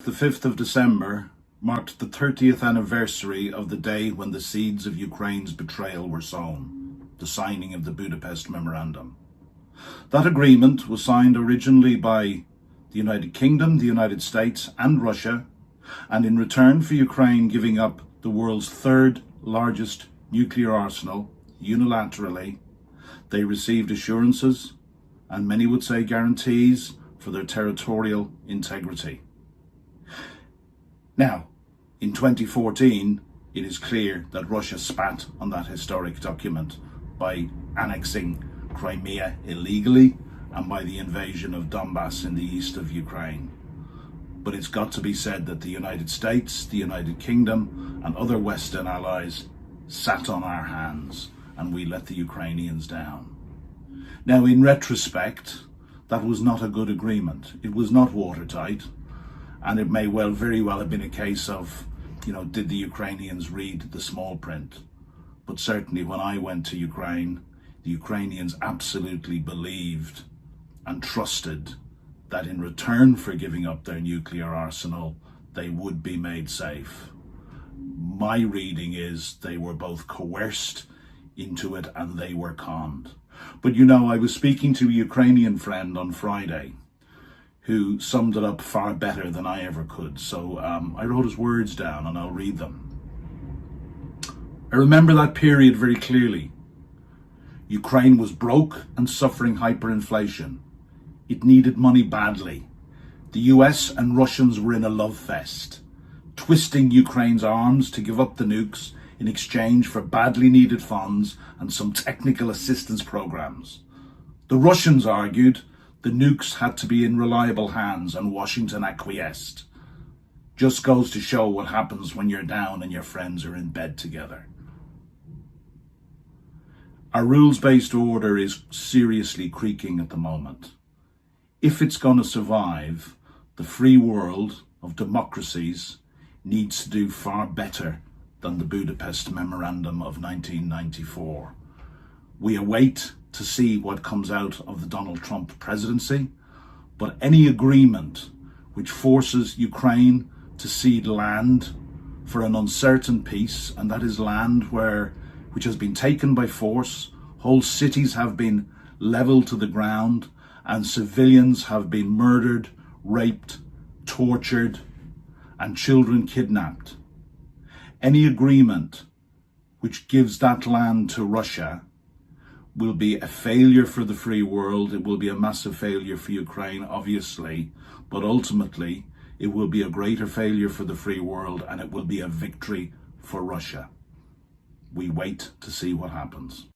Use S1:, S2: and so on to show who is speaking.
S1: the 5th of December, marked the 30th anniversary of the day when the seeds of Ukraine's betrayal were sown, the signing of the Budapest Memorandum. That agreement was signed originally by the United Kingdom, the United States and Russia, and in return for Ukraine giving up the world's third largest nuclear arsenal unilaterally, they received assurances, and many would say guarantees, for their territorial integrity. Now, in 2014, it is clear that Russia spat on that historic document by annexing Crimea illegally and by the invasion of Donbass in the east of Ukraine. But it's got to be said that the United States, the United Kingdom and other Western allies sat on our hands and we let the Ukrainians down. Now, in retrospect, that was not a good agreement. It was not watertight, and it may very well have been a case of, did the Ukrainians read the small print? But certainly when I went to Ukraine, the Ukrainians absolutely believed and trusted that in return for giving up their nuclear arsenal, they would be made safe. My reading is they were both coerced into it and they were conned. But I was speaking to a Ukrainian friend on Friday who summed it up far better than I ever could. So I wrote his words down and I'll read them. I remember that period very clearly. Ukraine was broke and suffering hyperinflation. It needed money badly. The US and Russians were in a love fest, twisting Ukraine's arms to give up the nukes in exchange for badly needed funds and some technical assistance programs. The Russians argued the nukes had to be in reliable hands and Washington acquiesced. Just goes to show what happens when you're down and your friends are in bed together. Our rules-based order is seriously creaking at the moment. If it's going to survive, the free world of democracies needs to do far better than the Budapest Memorandum of 1994. We await to see what comes out of the Donald Trump presidency, but any agreement which forces Ukraine to cede land for an uncertain peace, and that is land which has been taken by force, whole cities have been leveled to the ground, and civilians have been murdered, raped, tortured, and children kidnapped. Any agreement which gives that land to Russia will be a failure for the free world. It will be a massive failure for Ukraine, obviously, but ultimately it will be a greater failure for the free world and it will be a victory for Russia. We wait to see what happens.